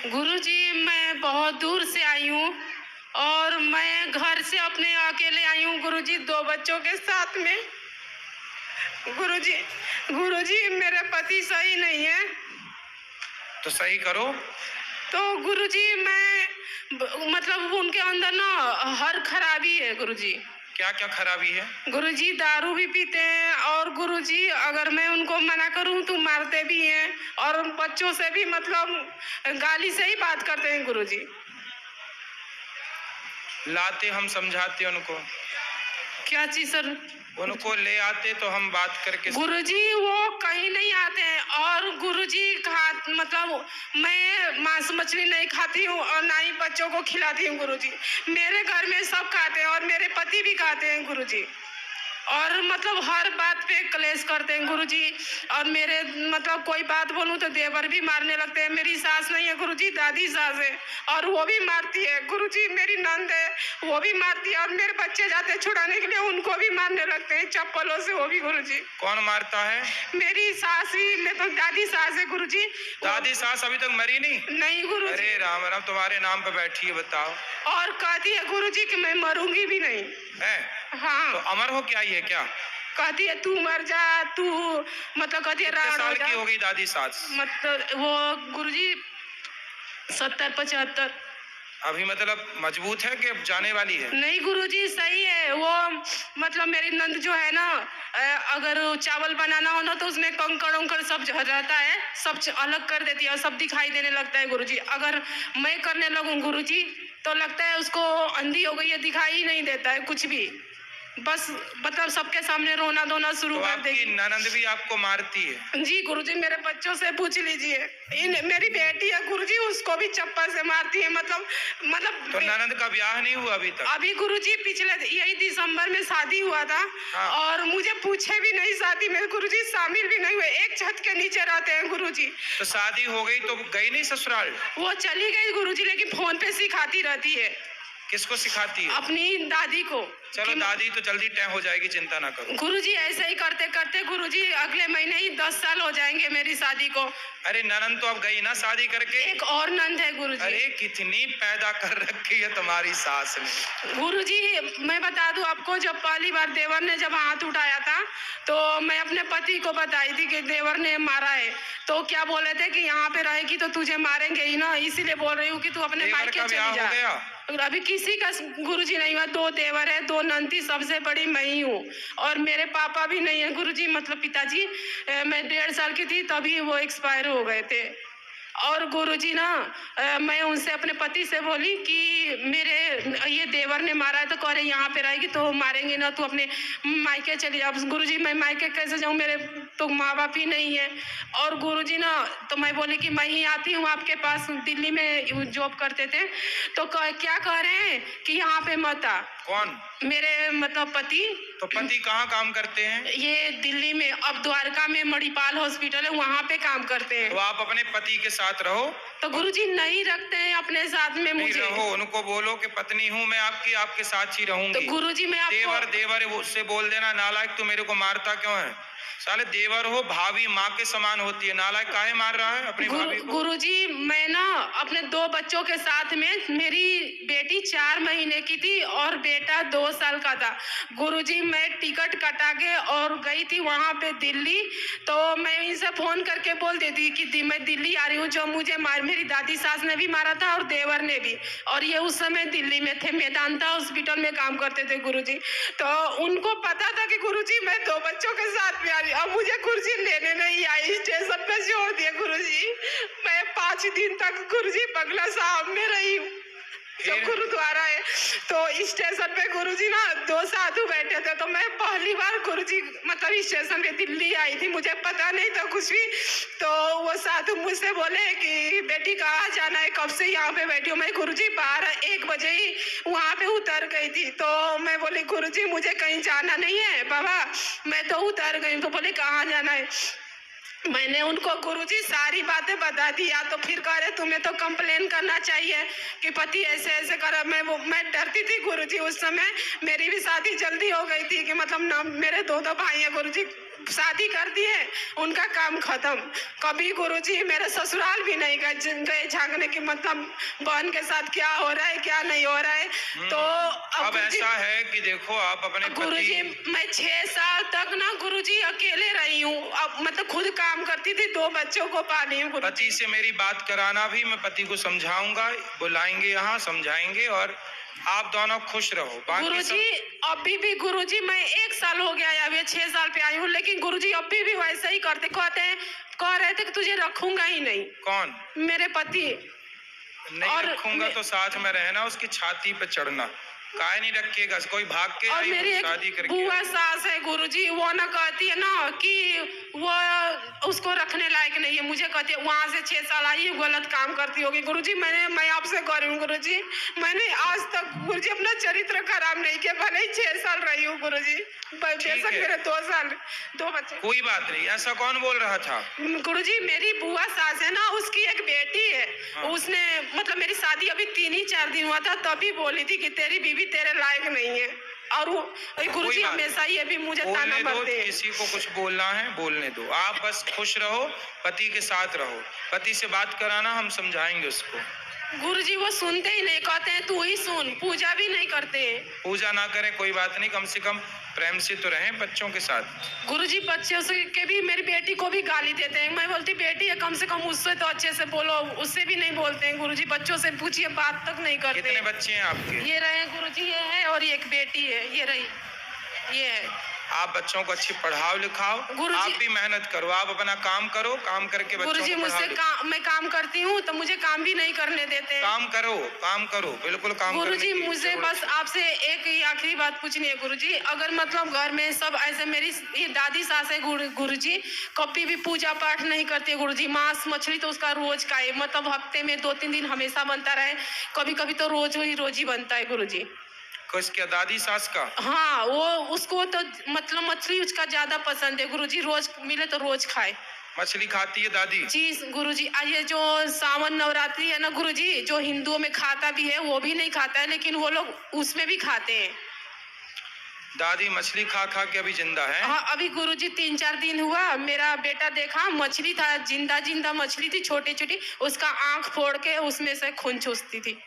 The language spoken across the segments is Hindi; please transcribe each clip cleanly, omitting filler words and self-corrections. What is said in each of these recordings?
गुरुजी, मैं बहुत दूर से आई हूँ और मैं घर से अपने अकेले आई हूँ गुरुजी, 2 बच्चों के साथ में। गुरुजी, गुरुजी मेरे पति सही नहीं है। तो सही करो। तो गुरुजी मतलब उनके अंदर ना हर खराबी है गुरुजी। क्या क्या खराबी है? गुरुजी दारू भी पीते हैं और गुरुजी अगर मैं उनको मना करूं तो मारते भी हैं और बच्चों से भी मतलब गाली से ही बात करते हैं गुरुजी। लाते हम समझाते उनको। क्या चीज सर? उनको ले आते तो हम बात करके। गुरुजी वो कहीं नहीं आते हैं और गुरुजी मतलब मैं मांस मछली नहीं खाती हूँ और ना ही बच्चों को खिलाती हूँ गुरुजी। मेरे घर में सब खाते हैं और मेरे पति भी खाते हैं गुरुजी। और मतलब हर बात पे क्लेश करते हैं गुरुजी। और मेरे मतलब कोई बात बोलूं तो देवर भी मारने लगते हैं। मेरी सास नहीं है गुरुजी, दादी सास है और वो भी मारती है गुरुजी। मेरी नंद है, वो भी मारती है और मेरे बच्चे जाते हैं छुड़ाने के लिए, उनको भी मारने लगते हैं चप्पलों से, वो भी गुरुजी। कौन मारता है? मेरी सास ही, मैं तो दादी सास है गुरुजी। दादी सास अभी तक मरी नहीं? नहीं गुरुजी। अरे राम राम, तुम्हारे नाम पे बैठी है, बताओ। और कहती है गुरुजी कि मैं मरूंगी भी नहीं है। हाँ। तो अमर हो क्या ये क्या? कहती है तू मर जा, तू मतलब कहती है कितने साल की हो गई दादी सास? मतलब वो गुरुजी 70-75। अभी मतलब मजबूत है कि जाने वाली है? नहीं गुरुजी सही है वो। मतलब मेरी नंद जो है ना, अगर चावल बनाना हो ना तो उसमें कंकड़ उंकड़ सब रहता है, सब अलग कर देती है और सब दिखाई देने लगता है गुरुजी। अगर मैं करने लगूं गुरुजी तो लगता है उसको अंधी हो गई है, दिखाई ही नहीं देता है कुछ भी। बस मतलब सबके सामने रोना धोना शुरू कर देगी। ननद भी आपको मारती है? जी गुरुजी, मेरे बच्चों से पूछ लीजिए। मेरी बेटी है गुरुजी, उसको भी चप्पल से मारती है। मतलब तो ननद का ब्याह नहीं हुआ अभी तक? अभी गुरुजी पिछले यही दिसंबर में शादी हुआ था। हाँ। और मुझे पूछे भी नहीं शादी में गुरुजी, शामिल भी नहीं हुए। एक छत के नीचे रहते हैं गुरुजी। तो शादी हो गई तो गई नहीं ससुराल? वो चली गई गुरुजी, लेकिन फोन पे सिखाती रहती है। किसको सिखाती है? अपनी दादी को। चलो दादी तो जल्दी तय हो जाएगी, चिंता ना करो। गुरुजी ऐसे ही करते करते गुरुजी अगले महीने ही 10 साल हो जाएंगे मेरी शादी को। अरे ननद तो अब गई ना शादी करके? एक और नंद है गुरुजी। अरे कितनी पैदा कर रखी है तुम्हारी सास ने। गुरुजी मैं बता दूं आपको, जब पहली बार देवर ने जब हाथ उठाया था तो मैं अपने पति को बताई थी कि देवर ने मारा है। तो क्या बोले थे कि यहाँ पे रहेगी तो तुझे मारेंगे ही ना, इसीलिए बोल रही हूँ कि तू अपने मायके चली जा। अभी किसी का गुरुजी नहीं हुआ, 2 देवर है, 2 नंदी, सबसे बड़ी मैं ही हूँ। और मेरे पापा भी नहीं है गुरुजी, मतलब पिताजी। मैं 1.5 साल की थी तभी वो एक्सपायर हो गए थे। और गुरुजी ना मैं उनसे अपने पति से बोली कि मेरे ये देवर ने मारा है। तो कह रहे यहाँ पे रहेगी तो मारेंगे ना, तू अपने मायके चली जा। गुरुजी मैं मायके कैसे जाऊँ, मेरे तो माँ बाप ही नहीं है। और गुरुजी ना तो मैं बोली कि मैं ही आती हूँ आपके पास, दिल्ली में जॉब करते थे। तो क्या कह रहे हैं कि यहाँ पे मत आ। कौन? मेरे मतलब पति। तो पति कहाँ काम करते हैं? ये दिल्ली में, अब द्वारका में मणिपाल हॉस्पिटल है, वहाँ पे काम करते हैं। तो आप अपने पति के साथ रहो। तो गुरुजी नहीं रखते हैं अपने साथ में मुझे। नहीं रहो, उनको बोलो कि पत्नी हूँ मैं आपकी, आपके साथ ही रहूंगी। तो गुरुजी मैं आपको देवर उससे बोल देना, नालायक तू मेरे को मारता क्यों है? साले देवर हो, भाभी माँ के समान होती है, नालायक काहे मार रहा है अपनी भाभी को? गुरुजी मैं ना अपने 2 बच्चों के साथ में, मेरी बेटी 4 महीने की थी और बेटा 2 साल का था। गुरुजी मैं टिकट कटा के और गई थी वहाँ पे दिल्ली। तो मैं इनसे फोन करके बोल देती कि मैं दिल्ली आ रही हूँ। जो मुझे मेरी दादी सास ने भी मारा था और देवर ने भी। और ये उस समय दिल्ली में थे, मेदांता हॉस्पिटल में काम करते थे गुरुजी। तो उनको पता था कि गुरुजी मैं 2 बच्चों के साथ में आ रही। अब मुझे गुरुजी लेने नहीं आई, स्टेशन पे छोड़ दिए गुरुजी। मैं 5 दिन तक गुरुजी बंगला साहब में रही हूँ, जो गुरुद्वारा है। तो स्टेशन पे गुरुजी ना 2 साधु बैठे थे। तो मैं पहली बार गुरुजी मतलब स्टेशन पे दिल्ली आई थी, मुझे पता नहीं था कुछ भी। तो वो साधु मुझसे बोले कि बेटी कहाँ जाना है, कब से यहाँ पे बैठी हो? मैं गुरुजी 12-1 बजे ही वहाँ पे उतर गई थी। तो मैं बोली गुरुजी मुझे कहीं जाना नहीं है बाबा, मैं तो उतर गई। तो बोले कहाँ जाना है? मैंने उनको गुरुजी सारी बातें बता दी। या तो फिर कह रहे तुम्हें तो कंप्लेन करना चाहिए कि पति ऐसे ऐसे कर। मैं डरती थी गुरुजी उस समय, मेरी भी शादी जल्दी हो गई थी कि मतलब ना मेरे 2 भाई हैं गुरुजी, शादी कर दिए, उनका काम खत्म। कभी गुरुजी मेरे ससुराल भी नहीं गए झांकने की, मतलब बहन के साथ क्या हो रहा है क्या नहीं हो रहा है। तो अब ऐसा है कि देखो आप अपने गुरुजी पति, मैं 6 साल तक ना गुरुजी अकेले रही हूँ, अब मतलब खुद काम करती थी, 2 बच्चों को पाली हूँ गुरुजी। पति से मेरी बात कराना भी, मैं पति को समझाऊंगा, बुलाएंगे यहाँ समझाएंगे और आप दोनों खुश रहो। बाकी गुरुजी अभी भी गुरुजी मैं 1 साल हो गया है, अभी 6 साल पे आई हूँ, लेकिन गुरुजी अभी भी वैसे ही करते, कह रहे थे कि तुझे रखूंगा ही नहीं। कौन? मेरे पति। नहीं और रखूंगा तो साथ में रहना, उसकी छाती पे चढ़ना, काहे नहीं रखेगा, कोई भाग के और आई मेरी एक शादी करके। बुआ सास है गुरुजी, वो ना कहती है ना कि वो उसको रखने लायक नहीं है, मुझे कहती है वहां से 6 साल आई है, गलत काम करती होगी। गुरुजी मैं आपसे कह रही हूँ गुरुजी, मैंने आज तक गुरुजी अपना चरित्र खराब नहीं किया, भले ही 6 साल रही हूँ गुरुजी, बेशक मेरे 2 साल 2 बच्चे। कोई बात नहीं, ऐसा कौन बोल रहा था? गुरुजी मेरी बुआ सास है ना, उसकी एक बेटी है। हाँ। उसने मतलब मेरी शादी अभी 3 ही 4 दिन हुआ था, तभी बोली थी कि तेरी बीवी तेरे लायक नहीं है। और गुरुजी हमेशा ये भी मुझे ताना बोलने दो, मारते हैं। किसी को कुछ बोलना है बोलने दो, आप बस खुश रहो, पति के साथ रहो, पति से बात कराना, हम समझाएंगे उसको। गुरुजी वो सुनते ही नहीं, कहते हैं तू ही सुन, पूजा भी नहीं करते हैं। पूजा ना करें कोई बात नहीं, कम से कम प्रेम से तो रहें बच्चों के साथ। गुरुजी बच्चों से के भी, मेरी बेटी को भी गाली देते हैं। मैं बोलती बेटी है, कम से कम उससे तो अच्छे से बोलो, उससे भी नहीं बोलते हैं गुरुजी। बच्चों से पूछिए, बात तक नहीं करते। कितने बच्चे हैं आपके? ये रहे गुरुजी, ये है और एक बेटी है, ये रही, ये है। आप बच्चों को अच्छी पढ़ाओ लिखाओ, आप भी मेहनत करो, आप अपना काम करो, काम करके बच्चों गुरुजी को मुझसे मैं काम करती हूँ तो मुझे काम भी नहीं करने देते। काम करो बिल्कुल काम करो। गुरुजी मुझे बस आपसे एक ही आखिरी बात पूछनी है गुरुजी, अगर मतलब घर में सब ऐसे, मेरी ये दादी सास है गुरुजी, कभी भी पूजा पाठ नहीं करते गुरुजी, मांस मछली तो उसका रोज का है, मतलब हफ्ते में 2-3 दिन हमेशा बनता रहे, कभी कभी तो रोज ही बनता है गुरुजी। किसका? दादी सास का? हाँ, वो उसको तो मतलब मछली उसका ज्यादा पसंद है गुरुजी, रोज मिले तो रोज खाए। मछली खाती है दादी? जी गुरुजी, ये जो सावन नवरात्रि है ना गुरुजी, जो हिंदुओं में खाता भी है वो भी नहीं खाता है, लेकिन वो लोग उसमें भी खाते हैं। दादी मछली खा खा के अभी जिंदा है? हाँ, अभी गुरुजी 3-4 दिन हुआ, मेरा बेटा देखा मछली था, जिंदा मछली थी, छोटी छोटी, उसका आंख फोड़ के उसमें से खून चूसती थी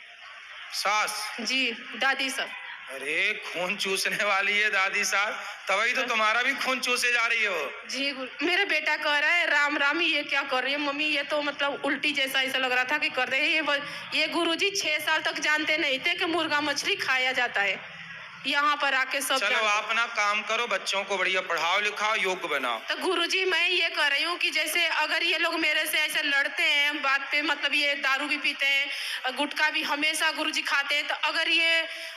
सास? जी दादी सर। अरे खून चूसने वाली है दादी सास, तभी तो तुम्हारा भी खून चूसे जा रही हो। जी मेरा बेटा कह रहा है राम राम ये क्या कर रही है मम्मी, ये तो मतलब उल्टी जैसा ऐसा लग रहा था कि कर रहे हैं ये गुरुजी 6 साल तक जानते नहीं थे कि मुर्गा मछली खाया जाता है, यहाँ पर आके सब चलो आप अपना काम करो, बच्चों को बढ़िया पढ़ाओ लिखाओ, योग्य बनाओ। तो गुरुजी मैं ये कह रही हूँ कि जैसे अगर ये लोग मेरे से ऐसे लड़ते हैं बात पे, मतलब ये दारू भी पीते हैं, गुटखा भी हमेशा गुरुजी खाते हैं, तो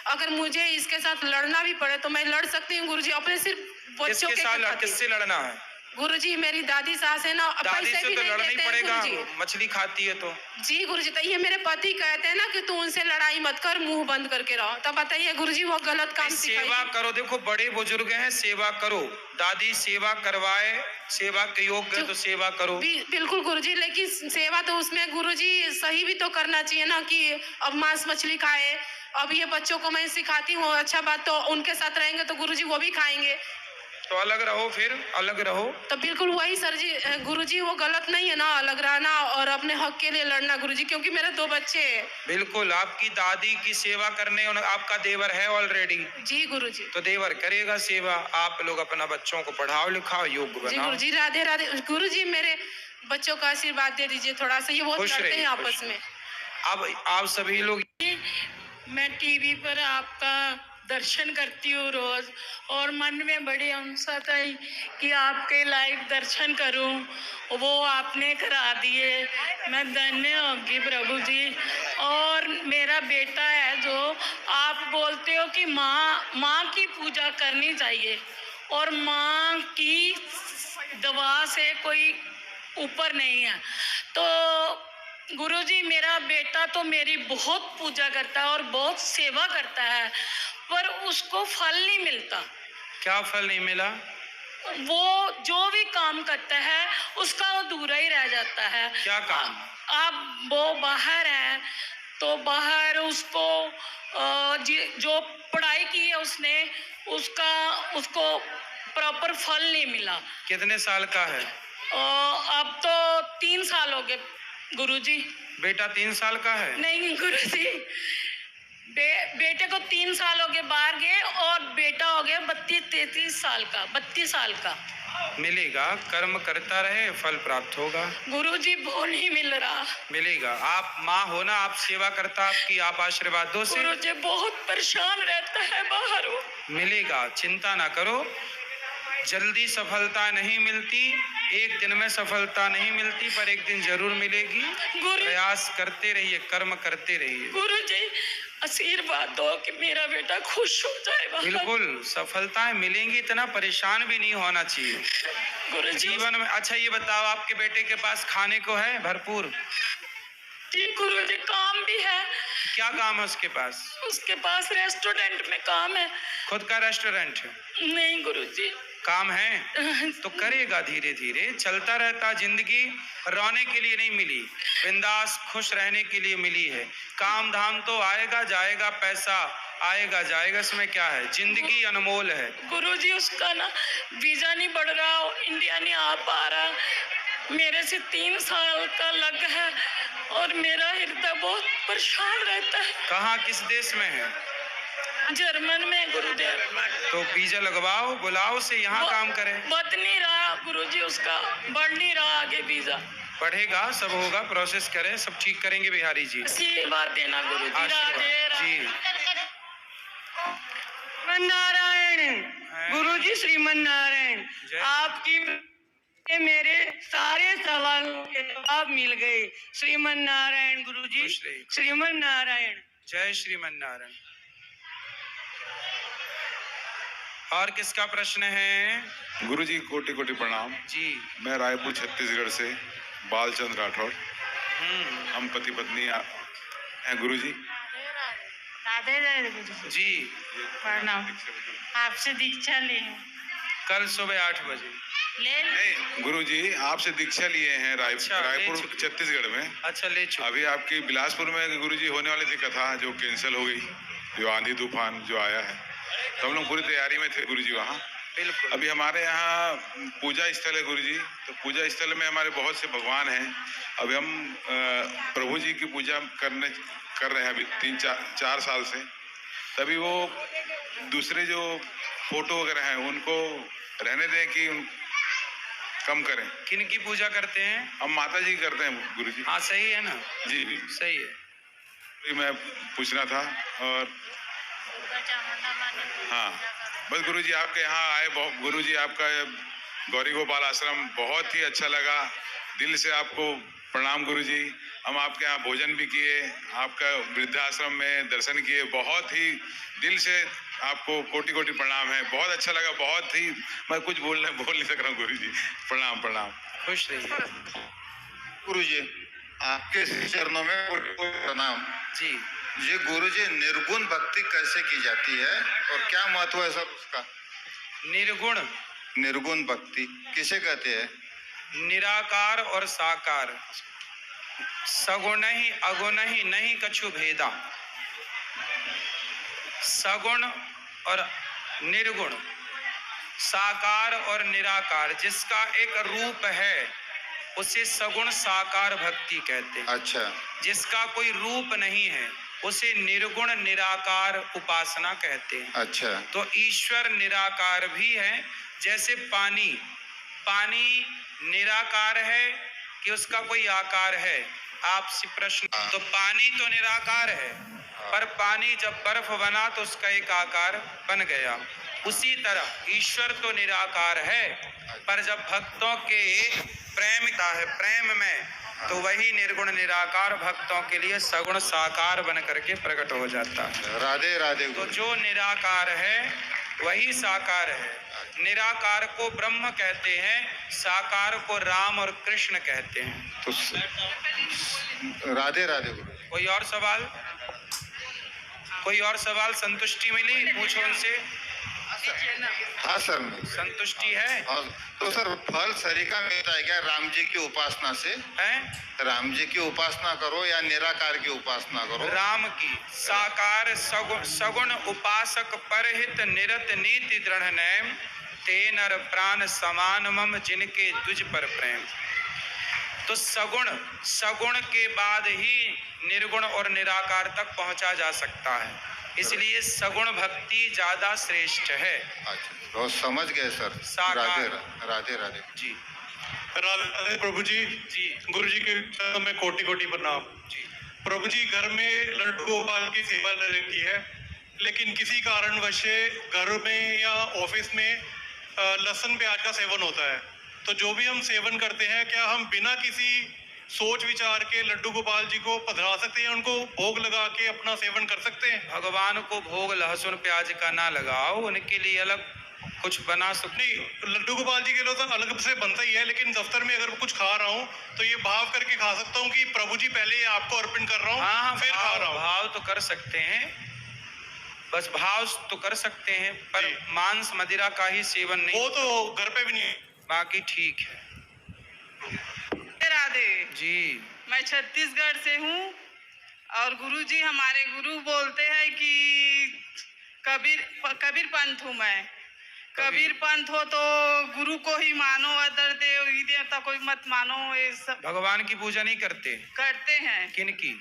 अगर मुझे इसके साथ लड़ना भी पड़े तो मैं लड़ सकती हूँ गुरुजी, अपने सिर्फ बच्चों के साथ। किससे लड़ना है? गुरुजी मेरी दादी सास है ना, दादी पैसे से भी तो नहीं लड़ना ही देते हैं पड़ेगा, गुरुजी। मछली खाती है तो। जी गुरुजी, तो ये मेरे पति कहते हैं ना कि तू उनसे लड़ाई मत कर, मुंह बंद करके रहो, तब बताइए गुरुजी वो गलत काम सेवा करो, देखो बड़े बुजुर्ग हैं, सेवा करो, दादी सेवा करवाए, सेवा के योग्य है तो सेवा करो। बिल्कुल गुरुजी, लेकिन सेवा तो उसमें गुरुजी सही भी तो करना चाहिए ना, कि अब मांस मछली खाए। अब ये बच्चों को मैं सिखाती हूँ, अच्छा बात, तो उनके साथ रहेंगे तो गुरुजी वो भी खाएंगे, तो अलग रहो, फिर अलग रहो। तो बिल्कुल वही सर जी गुरुजी, वो गलत नहीं है ना अलग रहना और अपने हक के लिए लड़ना गुरुजी, क्योंकि मेरे 2 बच्चे हैं। बिल्कुल, आपकी दादी की सेवा करने आपका देवर है ऑलरेडी। जी गुरुजी। तो देवर करेगा सेवा, आप लोग अपना बच्चों को पढ़ाओ लिखाओ, योग्य बनाओ। जी गुरुजी, राधे राधे गुरुजी, मेरे बच्चों का आशीर्वाद दे दीजिए थोड़ा सा, ये बहुत लड़ते हैं आपस में। अब आप सभी लोग, मैं टीवी पर आपका दर्शन करती हूँ रोज, और मन में बड़ी अंशता है कि आपके लाइव दर्शन करूँ, वो आपने करा दिए, मैं धन्य होगी प्रभु जी। और मेरा बेटा है, जो आप बोलते हो कि माँ की पूजा करनी चाहिए, और माँ की दवा से कोई ऊपर नहीं है, तो गुरुजी मेरा बेटा तो मेरी बहुत पूजा करता है और बहुत सेवा करता है, पर उसको फल नहीं मिलता। क्या फल नहीं मिला? वो जो भी काम करता है उसका अधूरा ही रह जाता है। क्या काम? अब वो बाहर है तो बाहर उसको जो पढ़ाई की है उसने उसको प्रॉपर फल नहीं मिला। कितने साल का है? अब तो 3 साल हो गए गुरुजी। बेटा 3 साल का है? नहीं गुरुजी, बेटे को 3 साल हो गए बाहर गए और बेटा हो गया 32-33 साल का, 32 साल का। मिलेगा, कर्म करता रहे फल प्राप्त होगा। गुरुजी वो नहीं मिल रहा। मिलेगा। आप माँ हो ना, आप सेवा करता आपकी, आप आशीर्वाद दो से। गुरुजी बहुत परेशान रहता है बाहर वो। मिलेगा, चिंता ना करो। जल्दी सफलता नहीं मिलती, एक दिन में सफलता नहीं मिलती, पर एक दिन जरूर मिलेगी। प्रयास करते रहिए, कर्म करते रहिए। गुरुजी आशीर्वाद दो कि मेरा बेटा खुश हो जाए बाहर। बिल्कुल सफलताएं मिलेंगी, इतना परेशान भी नहीं होना चाहिए गुरुजी जीवन में। अच्छा ये बताओ, आपके बेटे के पास खाने को है भरपूर? जी गुरुजी काम भी है। क्या काम है उसके पास? उसके पास रेस्टोरेंट में काम है। खुद का रेस्टोरेंट है? नहीं गुरुजी। काम है तो करेगा, धीरे धीरे चलता रहता। जिंदगी रोने के लिए नहीं मिली, बिंदास खुश रहने के लिए मिली है। काम धाम तो आएगा जाएगा, पैसा आएगा जाएगा, इसमें क्या है, जिंदगी अनमोल है। गुरुजी उसका ना वीजा नहीं बढ़ रहा, इंडिया नहीं आ पा रहा। मेरे से 3 साल का लग है और मेरा हृदय बहुत परेशान रहता है। कहाँ, किस देश में है? जर्मन में गुरुदेव। तो वीजा लगवाओ, बुलाओ उसे, यहाँ काम करे। बद नहीं रहा गुरुजी, उसका बढ़ नहीं रहा आगे वीजा। पढ़ेगा, सब होगा, प्रोसेस करें, सब ठीक करेंगे बिहारी जी। आशीर्वाद देना गुरुजी। आशीर्वाद जी। नारायण गुरुजी, श्रीमन नारायण, आपकी मेरे सारे सवालों के जवाब मिल गए। श्रीमन नारायण गुरुजी, श्रीमन नारायण। जय श्रीमन नारायण। और किसका प्रश्न है? गुरुजी कोटि कोटि प्रणाम जी। मैं रायपुर छत्तीसगढ़ से बालचंद्र राठौड़, हम पति पत्नी हैं गुरुजी। राधे राधे गुरुजी। जी प्रणाम। आपसे दीक्षा ली कल सुबह 8 बजे। नहीं गुरुजी, आपसे दीक्षा लिए हैं अच्छा, रायपुर छत्तीसगढ़ में। अच्छा ले चुके। अभी आपकी बिलासपुर में गुरुजी होने वाली थी कथा, जो कैंसिल हो गई, जो आंधी तूफान जो आया है, तो हम लोग पूरी तैयारी में थे गुरुजी वहाँ। बिल्कुल। अभी हमारे यहाँ पूजा स्थल है गुरुजी, तो पूजा स्थल में हमारे बहुत से भगवान हैं। अभी हम प्रभु जी की पूजा कर रहे हैं अभी 3-4 साल से। तभी वो दूसरे जो फोटो वगैरह हैं उनको रहने दें कि कम करें। किन की पूजा करते हैं? हम माता जी करते हैं गुरुजी। हाँ सही है ना? जी सही है। मैं पूछना था। और हाँ बस गुरुजी आपके यहाँ आए, गुरुजी आपका गौरी गोपाल आश्रम बहुत ही अच्छा लगा, दिल से आपको प्रणाम गुरुजी। हम आपके यहाँ भोजन भी किए, आपका वृद्धाश्रम में दर्शन किए, बहुत ही दिल से आपको कोटि कोटि प्रणाम है। बहुत अच्छा लगा, बहुत ही, मैं कुछ बोल नहीं सक रहा हूँ गुरुजी। प्रणाम प्रणाम। खुश रहिए गुरुजी। आपके चरणों में प्रणाम जी। ये गुरुजी, निर्गुण भक्ति कैसे की जाती है और क्या महत्व है सर उसका? निर्गुण, निर्गुण भक्ति किसे कहते हैं? निराकार और साकार, सगुण ही अगुण ही नहीं कछु भेदा। सगुण और निर्गुण, साकार और निराकार, जिसका एक रूप है उसे सगुण साकार भक्ति कहते हैं। अच्छा। जिसका कोई रूप नहीं है उसे निर्गुण निराकार उपासना कहते हैं। अच्छा। तो ईश्वर निराकार भी है। जैसे पानी, पानी निराकार है कि उसका कोई आकार है? आपसे प्रश्न। तो पानी तो निराकार है, पर पानी जब बर्फ बना तो उसका एक आकार बन गया। उसी तरह ईश्वर तो निराकार है, पर जब भक्तों के प्रेम का है, प्रेम में, तो वही निर्गुण निराकार भक्तों के लिए सगुण साकार बन करके प्रकट हो जाता है। राधे राधे। तो जो निराकार है वही साकार है। निराकार को ब्रह्म कहते हैं, साकार को राम और कृष्ण कहते हैं। तो राधे राधे गुरु। कोई और सवाल? कोई और सवाल? संतुष्टि मिली? पूछो उनसे। कीजिए ना। हाँ सर। संतुष्टि है? हाँ, तो सर फल सरीका मिलता है क्या राम जी की उपासना से? हैं? राम जी की उपासना करो या निराकार की उपासना करो? राम की साकार सगुण उपासक परहित निरत नीति दृढ़ नैम ते नर प्राण समान मम जिनके तुझ पर प्रेम। तो सगुण के बाद ही निर्गुण और निराकार तक पहुंचा जा सकता है, इसलिए सगुण भक्ति ज्यादा श्रेष्ठ है। अच्छा, बहुत समझ गए सर। साकार। राधे राधे राधे। जी राधे प्रभु जी। जी गुरु जी के चरणों में कोटि कोटि प्रणाम। जी। प्रभु जी, घर में लड्डू गोपाल की सेवा रहती है, लेकिन किसी कारणवश घर में या ऑफिस में लहसुन प्याज का सेवन होता है, तो जो भी हम सेवन करते हैं, क्या हम बिना किसी सोच विचार के लड्डू गोपाल जी को पधरा सकते हैं, उनको भोग लगा के अपना सेवन कर सकते हैं? भगवान को भोग लहसुन प्याज का ना लगाओ, उनके लिए अलग कुछ बना सकते। नहीं, लड्डू गोपाल जी के लिए तो अलग से बनता ही है, लेकिन दफ्तर में अगर कुछ खा रहा हूँ तो ये भाव करके खा सकता हूँ कि प्रभु जी पहले आपको अर्पण कर रहा हूँ, हाँ, फिर खा रहा हूँ। भाव तो कर सकते हैं, बस भाव तो कर सकते हैं, पर जी। मांस मदिरा का ही सेवन नहीं। वो तो घर पे भी नहीं। बाकी ठीक है। राधे। जी मैं छत्तीसगढ़ से हूँ और गुरुजी हमारे गुरु बोलते हैं कि कबीर पंथ हूँ मैं। कबीर पंथ हो तो गुरु को ही मानो, अदर देवता कोई मत मानो। ये सब भगवान की पूजा नहीं करते? करते हैं, किन की?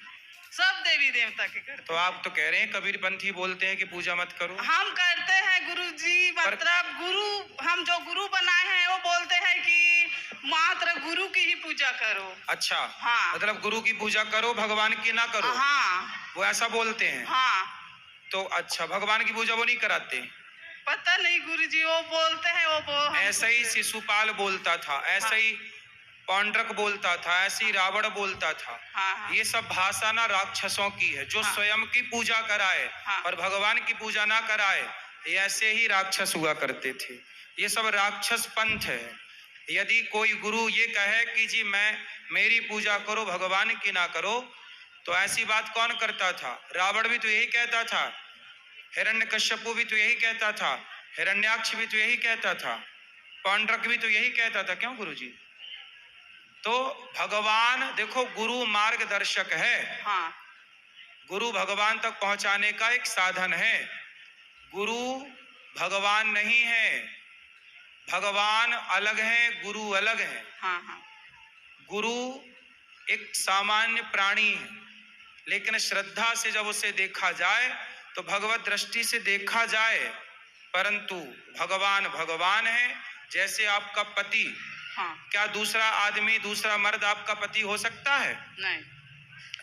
सब देवी देवता के करते। तो आप तो कह रहे हैं कबीर पंथी बोलते हैं कि पूजा मत करो। हम करते हैं गुरुजी, मतलब गुरु, हम जो गुरु बनाए हैं वो बोलते हैं कि मात्र गुरु की ही पूजा करो। अच्छा, हाँ। मतलब गुरु की पूजा करो, भगवान की ना करो। हाँ वो ऐसा बोलते हैं? हाँ। तो अच्छा, भगवान की पूजा वो नहीं कराते? पता नहीं गुरुजी, वो बोलते हैं वो ऐसा ही शिशुपाल बोलता था, ऐसा ही पौंड्रक बोलता था, ऐसे ही रावण बोलता था। हाँ। ये सब भाषा ना राक्षसों की है, जो हाँ। स्वयं की पूजा कराए हाँ। और भगवान की पूजा ना कराए, ये ऐसे ही राक्षस हुआ करते थे। ये सब राक्षस पंथ है। यदि कोई गुरु ये कहे कि जी मेरी पूजा करो, भगवान की ना करो, तो ऐसी बात कौन करता था? रावण भी तो यही कहता था, हिरण्यकश्यपु भी तो यही कहता था, हिरण्याक्ष भी तो यही कहता था, पौंड्रक भी तो यही कहता था। क्यों गुरुजी? तो भगवान देखो, गुरु मार्गदर्शक है। हाँ। गुरु भगवान तक पहुंचाने का एक साधन है। गुरु भगवान नहीं है, भगवान अलग है, गुरु अलग है। हाँ हाँ। गुरु एक सामान्य प्राणी है, लेकिन श्रद्धा से जब उसे देखा जाए तो भगवत दृष्टि से देखा जाए, परंतु भगवान है। जैसे आपका पति, हाँ। क्या दूसरा आदमी, दूसरा मर्द आपका पति हो सकता है? नहीं।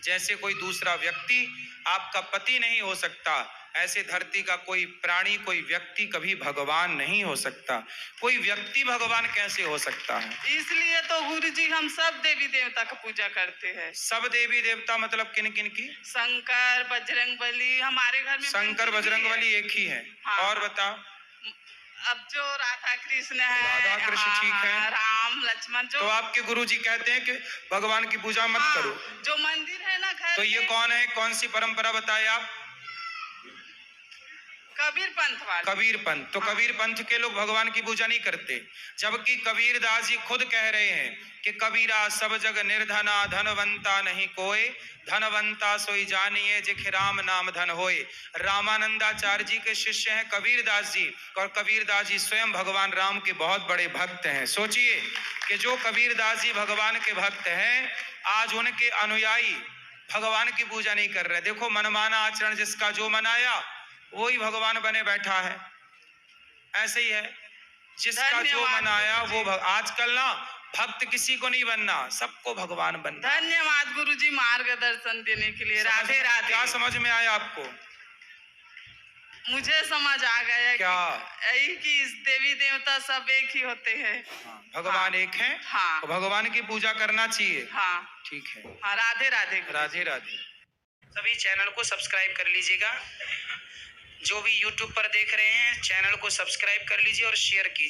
जैसे कोई दूसरा व्यक्ति आपका पति नहीं हो सकता, ऐसे धरती का कोई प्राणी, कोई व्यक्ति कभी भगवान नहीं हो सकता। कोई व्यक्ति भगवान कैसे हो सकता है? इसलिए तो गुरुजी हम सब देवी देवता का पूजा करते हैं। सब देवी देवता मतलब किन किन की? शंकर, बजरंगबली, हमारे घर में शंकर बजरंगबली एक ही है। हाँ। और बताओ? अब जो राधा कृष्ण है, राधा कृष्ण ठीक है। राम लक्ष्मण जो। तो आपके गुरुजी कहते हैं कि भगवान की पूजा मत हाँ, करो। जो मंदिर है ना घर तो ये में, कौन है, कौन सी परंपरा बताए आप? कबीर पंथ वाले। कबीर पंथ। तो कबीर पंथ के लोग भगवान की पूजा नहीं करते, जबकि कबीर दास जी खुद कह रहे हैं कि कबीरा सब जग निर्धना, धनवंता नहीं कोय, धनवंता सोई जानिए जिख राम नाम धन होए। रामानंदाचार्य जी के शिष्य हैं कबीर दास जी, और कबीर दास जी स्वयं भगवान राम के बहुत बड़े भक्त हैं। सोचिए कि जो कबीर दास जी भगवान के भक्त हैं, आज उनके अनुयायी भगवान की पूजा नहीं कर रहे। देखो, मनमाना आचरण जिसका जो मनाया वही भगवान बने बैठा है। ऐसे ही है, जिसका जो मनाया वो आजकल ना भक्त किसी को नहीं बनना, सबको भगवान बनना। धन्यवाद गुरुजी मार्गदर्शन देने के लिए। राधे राधे। क्या समझ में आया आपको? मुझे समझ आ गया क्या? यही कि देवी देवता सब एक ही होते हैं। भगवान हाँ। एक है। हाँ। तो भगवान की पूजा करना चाहिए। हाँ ठीक है। हाँ। राधे राधे। राधे राधे। सभी चैनल को सब्सक्राइब कर लीजिएगा। जो भी YouTube पर देख रहे हैं, चैनल को सब्सक्राइब कर लीजिए और शेयर कीजिए।